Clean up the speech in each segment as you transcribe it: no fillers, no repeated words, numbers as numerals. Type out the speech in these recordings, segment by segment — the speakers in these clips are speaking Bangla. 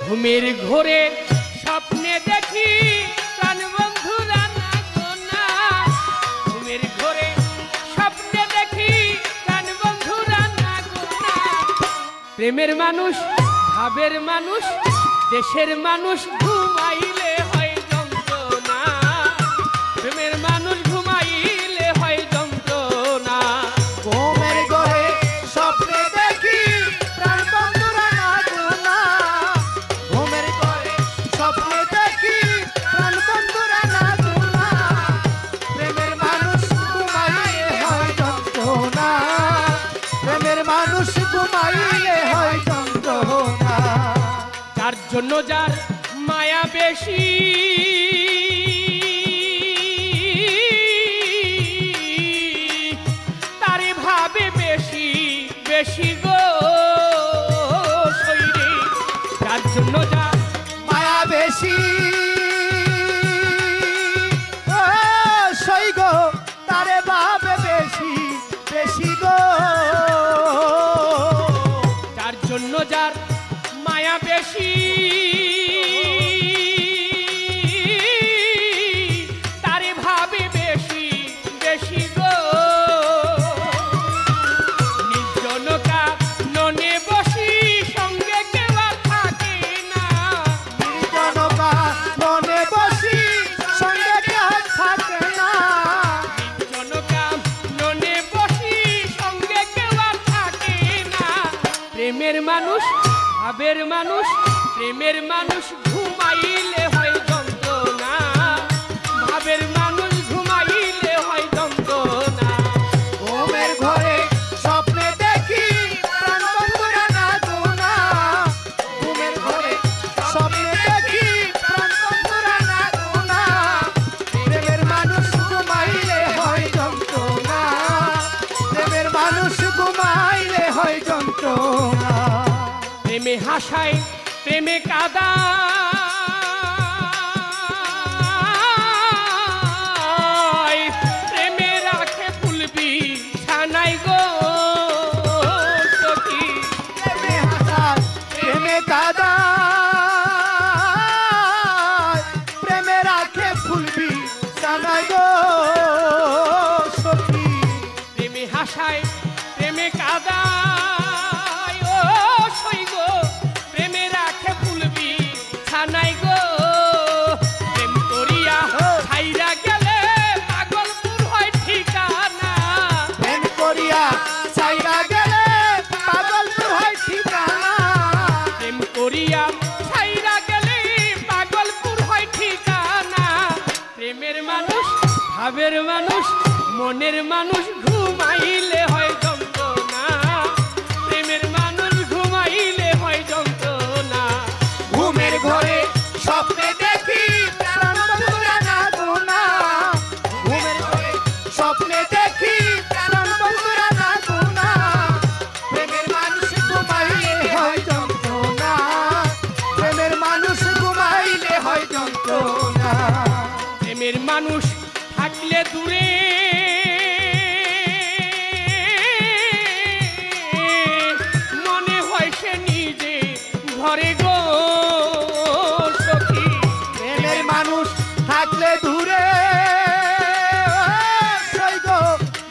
ঘুমের ঘোরে স্বপ্নে দেখি প্রাণ বন্ধুরা না গো না। ঘুমের ঘোরে স্বপ্নে দেখি প্রাণ বন্ধুরা না গো না। প্রেমের মানুষ, ভাবের মানুষ, দেশের মানুষ ঘুমাইলে হয় যন্ত্রণা। প্রেমের মানুষ ঘুমাইলে হয় যন্ত্রণা। ঘুমের ঘরে স্বপ্নে দেখি প্রাণ বন্ধুরা না গো না। ঘুমের ঘরে স্বপ্নে দেখি প্রাণ বন্ধুরা না গো না। প্রেমের মানুষ ঘুমাইলে হয় যন্ত্রণা। প্রেমের মানুষ ঘুমাইলে হয় যন্ত্রণা। যার জন্য যার মায়া বেশি, তারে ভাবে বেশি বেশি গো শৈরে। যার জন্য যার মায়া বেশি ও সই গো, তারে ভাবে বেশি বেশি গো। যার জন্য যার মায়া বেশি, তারে ভাবে বেশি বেশি গো। নির্জনতা ননে বসি সঙ্গে কেউ আর থাকে না। নির্জনতা মনে বসি সঙ্গে কেউ থাকে না। নির্জনতা ননে বসি সঙ্গে কেউ আর থাকে না। প্রেমের মানুষ, ভাবের মানুষ, প্রেমের মানুষ ঘুমাইলে হয় যন্ত্রণা। ভাবের মানুষ ঘুমাইলে হয় যন্ত্রণা। ঘুমের ঘরে স্বপ্নে দেখি প্রাণ বন্ধুরা না গো না। ঘুমের ঘরে স্বপ্নে দেখি প্রাণ বন্ধুরা না গো না। প্রেমের মানুষ ঘুমাইলে হয় যন্ত্রণা। প্রেমের মানুষ ঘুমাইলে হয় যন্ত্রণা। প্রেমে হাসায়, প্রেমে কাদা, প্রেমে রাখে ফুলবি ছানাই গো সখী। প্রেমে হাসায়, প্রেমে কাদায়, প্রেমে রাখে ফুলবি সানাই গো সখী। প্রেমে হাসায়, প্রেমে কাদা ও সই গো। প্রেমে রাখে ফুলবি ছানাই গো। প্রেম করিয়া ছাইরা গেলে পাগলপুর হয় ঠিকানা। প্রেম করিয়া ছাইরা গেলে পাগলপুর হয় ঠিকানা। প্রেম করিয়া ছাইরা গেলে পাগলপুর হয় ঠিকানা। প্রেমের মানুষ, ভাবের মানুষ, মনের মানুষ ঘুমাইলে হয় যন্ত্রণা। প্রেমের মানুষ ঘুমাইলে হয় যন্ত্রণা। ঘুমের ঘরে স্বপ্নে দেখি প্রাণ বন্ধুরা না গো না। ঘুমের ঘরে স্বপ্নে দেখি প্রাণ বন্ধুরা না গো না। প্রেমের মানুষ ঘুমাইলে হয় যন্ত্রণা। প্রেমের মানুষ ঘুমাইলে হয় যন্ত্রণা। প্রেমের মানুষ থাকলে দূরে, মনে হয় সে নিজে ঘরে গো সখী। প্রেমের মানুষ থাকলে দূরে সই গো,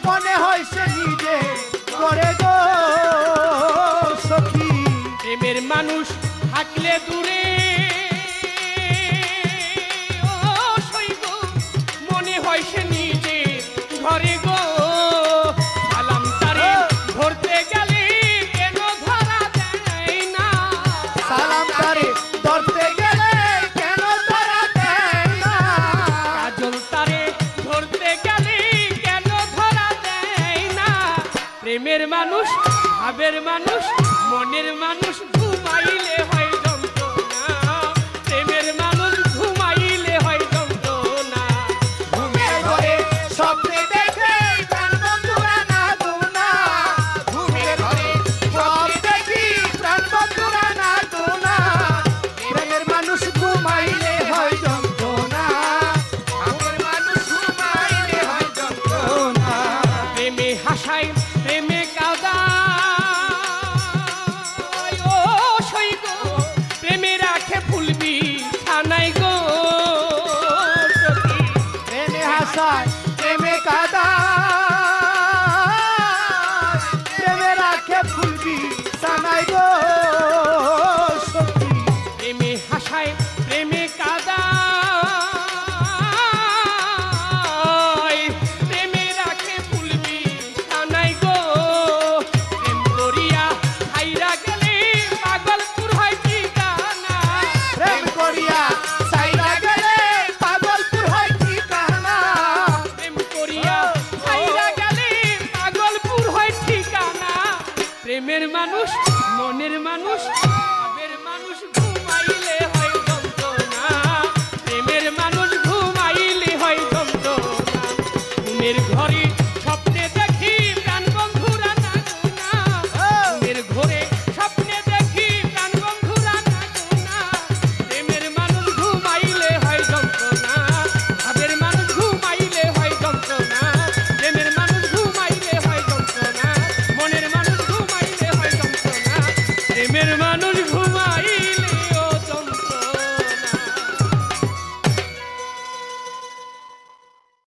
মনে হয় সে নিজে করে গো সখী। প্রেমের মানুষ থাকলে দূরে ও সই গো, মনে হয় সে নিজে ঘরে গো। সালাম তারে ধরতে গেলে কেন ধরা দেয় না। সালাম তারে ধরতে গেলে কেন ধরা দেয় না। কাজল তারে ধরতে গেলে কেন ধরা দেয় না। প্রেমের মানুষ, ভাবের মানুষ, মনের মানুষ